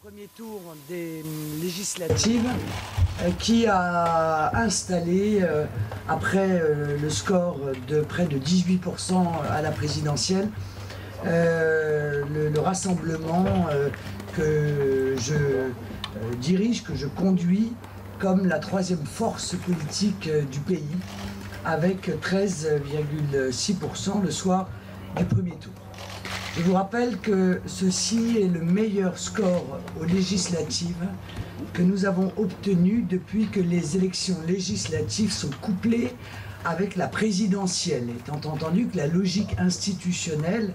Premier tour des législatives qui a installé, après le score de près de 18% à la présidentielle, le rassemblement que je dirige, que je conduis comme la troisième force politique du pays, avec 13,6% le soir du premier tour. Je vous rappelle que ceci est le meilleur score aux législatives que nous avons obtenu depuis que les élections législatives sont couplées avec la présidentielle, étant entendu que la logique institutionnelle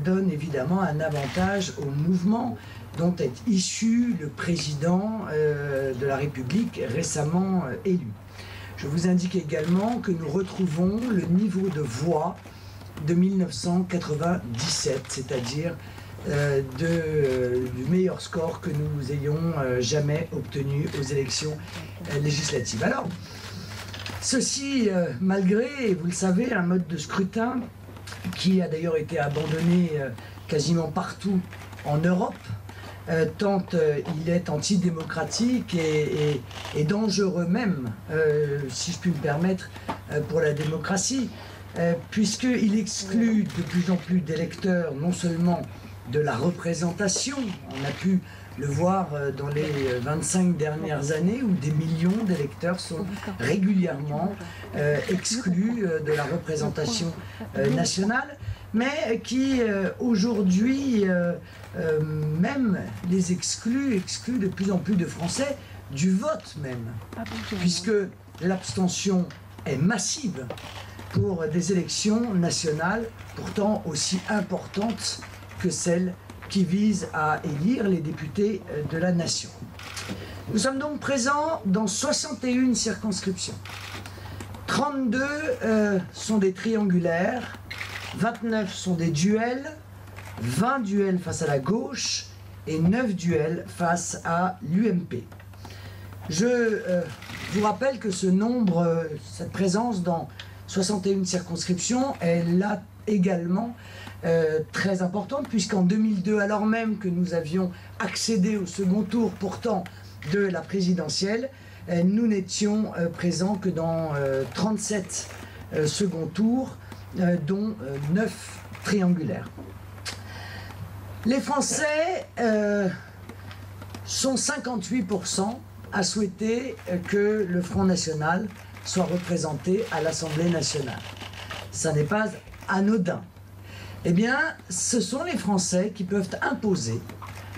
donne évidemment un avantage au mouvement dont est issu le président de la République récemment élu. Je vous indique également que nous retrouvons le niveau de voix de 1997, c'est-à-dire du meilleur score que nous ayons jamais obtenu aux élections législatives. Alors, ceci malgré, et vous le savez, un mode de scrutin qui a d'ailleurs été abandonné quasiment partout en Europe, tant il est antidémocratique et dangereux même, si je puis me permettre, pour la démocratie. Puisqu'il exclut de plus en plus d'électeurs, non seulement de la représentation, on a pu le voir dans les 25 dernières années, où des millions d'électeurs sont régulièrement exclus de la représentation nationale, mais qui aujourd'hui même les exclut de plus en plus de Français du vote même, puisque l'abstention est massive pour des élections nationales pourtant aussi importantes que celles qui visent à élire les députés de la nation. Nous sommes donc présents dans 61 circonscriptions. 32 sont des triangulaires, 29 sont des duels, 20 duels face à la gauche et 9 duels face à l'UMP. Je vous rappelle que ce nombre, cette présence dans 61 circonscriptions est là également très importante, puisqu'en 2002, alors même que nous avions accédé au second tour pourtant de la présidentielle, nous n'étions présents que dans 37 second tours, dont 9 triangulaires. Les Français sont 58% à souhaiter que le Front National soit représenté à l'Assemblée nationale. Ça n'est pas anodin. Eh bien, ce sont les Français qui peuvent imposer,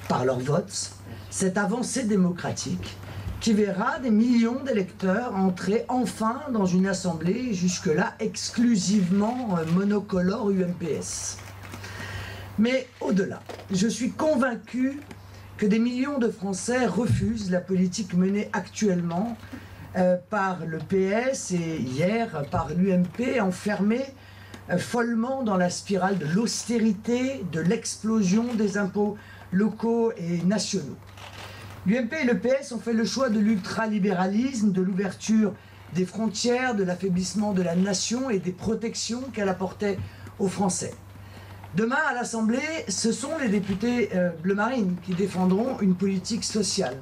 par leur vote, cette avancée démocratique qui verra des millions d'électeurs entrer enfin dans une assemblée jusque-là exclusivement monocolore UMPS. Mais au-delà, je suis convaincu que des millions de Français refusent la politique menée actuellement par le PS et hier par l'UMP, enfermés follement dans la spirale de l'austérité, de l'explosion des impôts locaux et nationaux. L'UMP et le PS ont fait le choix de l'ultralibéralisme, de l'ouverture des frontières, de l'affaiblissement de la nation et des protections qu'elle apportait aux Français. Demain, à l'Assemblée, ce sont les députés bleu marine qui défendront une politique sociale.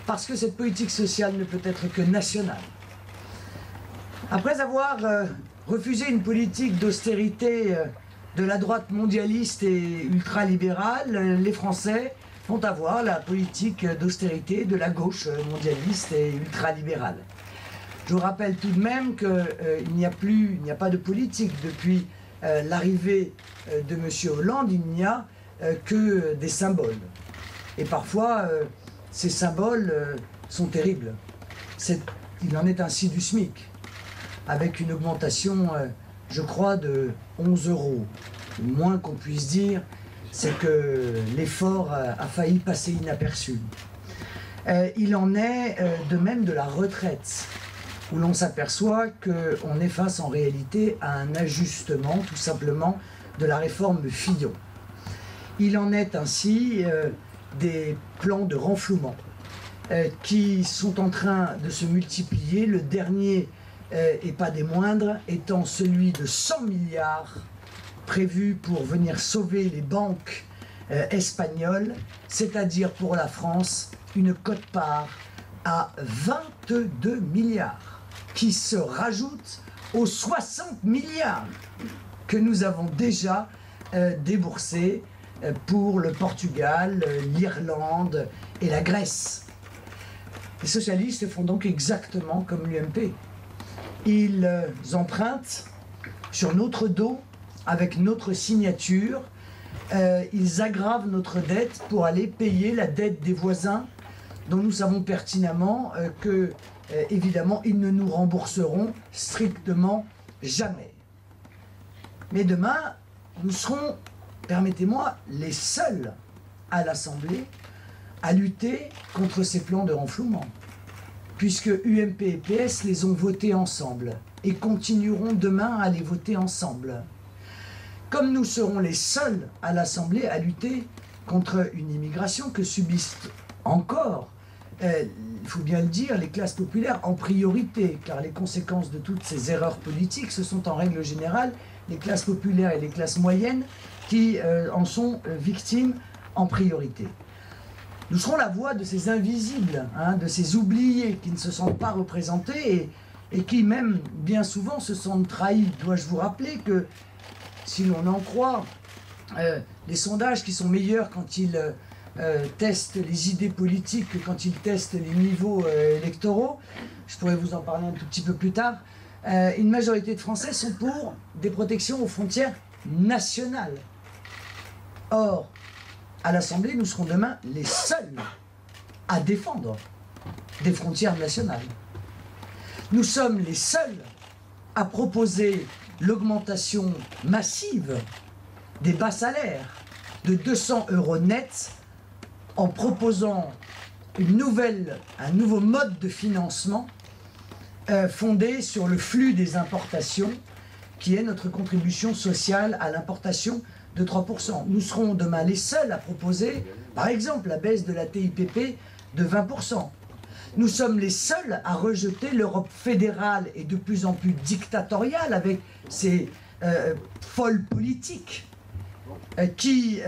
Parce que cette politique sociale ne peut être que nationale. Après avoir refusé une politique d'austérité de la droite mondialiste et ultralibérale, les Français vont avoir la politique d'austérité de la gauche mondialiste et ultralibérale. Je vous rappelle tout de même qu'il n'y a pas de politique depuis l'arrivée de M. Hollande, il n'y a que des symboles. Et parfois, ces symboles sont terribles. Il en est ainsi du SMIC, avec une augmentation, je crois, de 11 €. Le moins qu'on puisse dire, c'est que l'effort a failli passer inaperçu. Il en est de même de la retraite, où l'on s'aperçoit qu'on est face en réalité à un ajustement, tout simplement, de la réforme Fillon. Il en est ainsi des plans de renflouement qui sont en train de se multiplier. Le dernier, et pas des moindres, étant celui de 100 milliards prévu pour venir sauver les banques espagnole, c'est-à-dire pour la France, une quote-part à 22 milliards, qui se rajoute aux 60 milliards que nous avons déjà déboursés pour le Portugal, l'Irlande et la Grèce. Les socialistes font donc exactement comme l'UMP. Ils empruntent sur notre dos, avec notre signature, ils aggravent notre dette pour aller payer la dette des voisins, dont nous savons pertinemment que, évidemment, ils ne nous rembourseront strictement jamais. Mais demain, nous serons, permettez-moi, les seuls à l'Assemblée à lutter contre ces plans de renflouement, puisque UMP et PS les ont votés ensemble et continueront demain à les voter ensemble. Comme nous serons les seuls à l'Assemblée à lutter contre une immigration que subissent encore, il faut bien le dire, les classes populaires en priorité, car les conséquences de toutes ces erreurs politiques, ce sont en règle générale les classes populaires et les classes moyennes qui en sont victimes en priorité. Nous serons la voix de ces invisibles, de ces oubliés qui ne se sentent pas représentés et qui même bien souvent se sentent trahis. Dois-je vous rappeler que, si l'on en croit, les sondages qui sont meilleurs quand ils testent les idées politiques que quand ils testent les niveaux électoraux, je pourrais vous en parler un tout petit peu plus tard, une majorité de Français sont pour des protections aux frontières nationales. Or, à l'Assemblée, nous serons demain les seuls à défendre des frontières nationales. Nous sommes les seuls à proposer l'augmentation massive des bas salaires de 200 € net en proposant un nouveau mode de financement fondé sur le flux des importations, qui est notre contribution sociale à l'importation de 3%. Nous serons demain les seuls à proposer, par exemple, la baisse de la TIPP de 20%. Nous sommes les seuls à rejeter l'Europe fédérale et de plus en plus dictatoriale avec ses folles politiques qui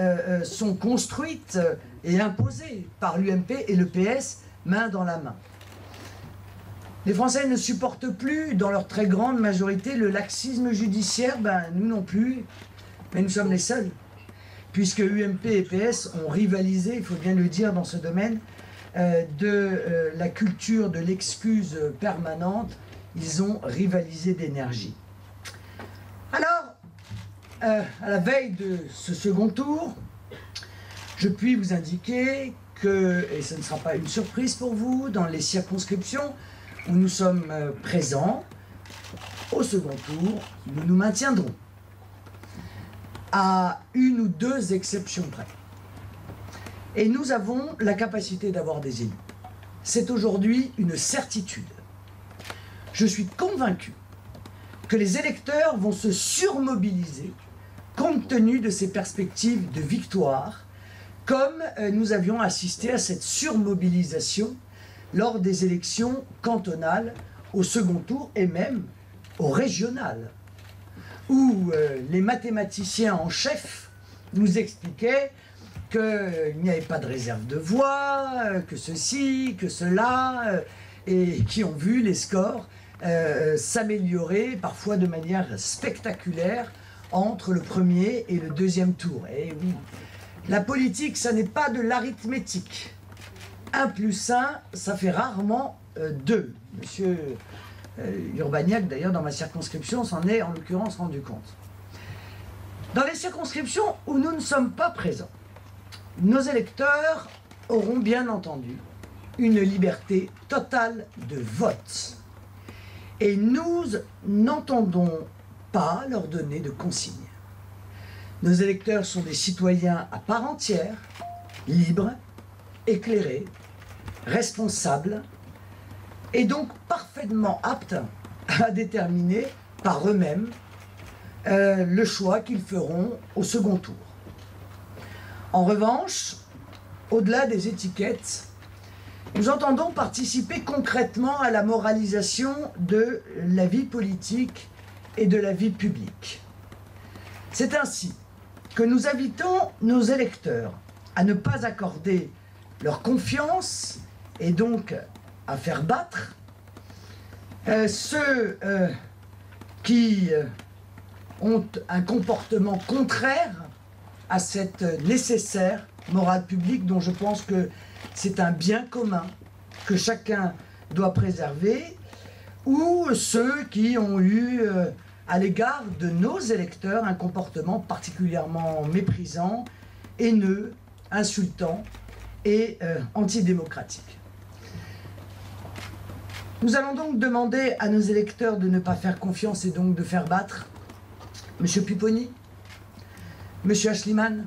sont construites et imposées par l'UMP et le PS main dans la main. Les Français ne supportent plus, dans leur très grande majorité, le laxisme judiciaire. Nous non plus, mais nous sommes les seuls, puisque UMP et PS ont rivalisé, il faut bien le dire, dans ce domaine, de la culture de l'excuse permanente. Ils ont rivalisé d'énergie. Alors, à la veille de ce second tour, je puis vous indiquer que, et ce ne sera pas une surprise pour vous, dans les circonscriptions où nous sommes présents, au second tour, nous nous maintiendrons, à une ou deux exceptions près. Et nous avons la capacité d'avoir des élus. C'est aujourd'hui une certitude. Je suis convaincu que les électeurs vont se surmobiliser compte tenu de ces perspectives de victoire, comme nous avions assisté à cette surmobilisation lors des élections cantonales au second tour et même au régional, où les mathématiciens en chef nous expliquaient qu'il n'y avait pas de réserve de voix, que ceci, que cela, et qui ont vu les scores s'améliorer, parfois de manière spectaculaire, entre le premier et le deuxième tour. Et oui, la politique, ça n'est pas de l'arithmétique. 1 plus 1, ça fait rarement 2. Monsieur Urbaniak, d'ailleurs, dans ma circonscription, s'en est en l'occurrence rendu compte. Dans les circonscriptions où nous ne sommes pas présents, nos électeurs auront bien entendu une liberté totale de vote. Et nous n'entendons pas leur donner de consignes. Nos électeurs sont des citoyens à part entière, libres, éclairés, responsables, et donc parfaitement aptes à déterminer par eux-mêmes le choix qu'ils feront au second tour. En revanche, au-delà des étiquettes, nous entendons participer concrètement à la moralisation de la vie politique et de la vie publique. C'est ainsi que nous invitons nos électeurs à ne pas accorder leur confiance et donc à faire battre ceux qui ont un comportement contraire à cette nécessaire morale publique dont je pense que c'est un bien commun que chacun doit préserver, ou ceux qui ont eu à l'égard de nos électeurs un comportement particulièrement méprisant, haineux, insultant et antidémocratique. Nous allons donc demander à nos électeurs de ne pas faire confiance et donc de faire battre M. Pupponi, M. Aeschlimann,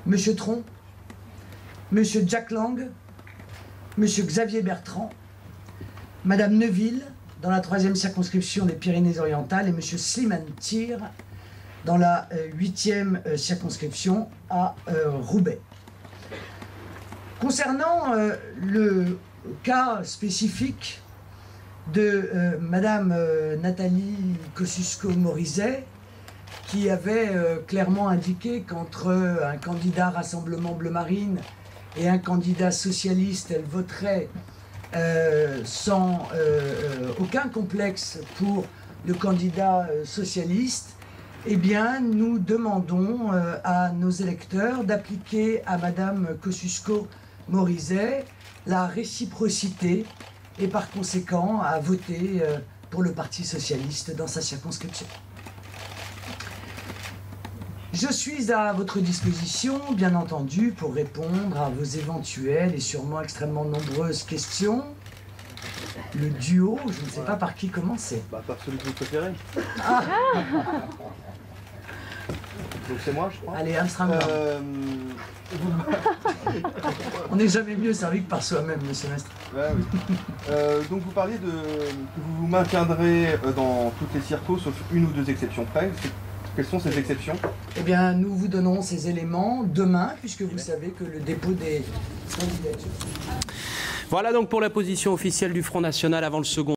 M. Tron, M. Jack Lang, M. Xavier Bertrand, Mme Neuville dans la 3e circonscription des Pyrénées-Orientales et M. Slimane Tir dans la 8e circonscription à Roubaix. Concernant le cas spécifique de Mme Nathalie Kosciusko-Morizet, qui avait clairement indiqué qu'entre un candidat Rassemblement Bleu Marine et un candidat socialiste, elle voterait sans aucun complexe pour le candidat socialiste, eh bien, nous demandons à nos électeurs d'appliquer à Mme Kosciusko-Morizet la réciprocité et par conséquent à voter pour le Parti socialiste dans sa circonscription. Je suis à votre disposition, bien entendu, pour répondre à vos éventuelles et sûrement extrêmement nombreuses questions. Le duo, je ne sais pas par qui commencer. Bah, par celui que vous préférez. Ah. Donc c'est moi, je crois. Allez, Armstrong. On n'est jamais mieux servi que par soi-même, monsieur Mestre. Ouais, oui. Donc vous parliez de que vous vous maintiendrez dans toutes les circos, sauf une ou deux exceptions près. Quelles sont ces exceptions? Eh bien, nous vous donnons ces éléments demain, puisque vous savez que le dépôt des candidatures... Voilà donc pour la position officielle du Front National avant le second.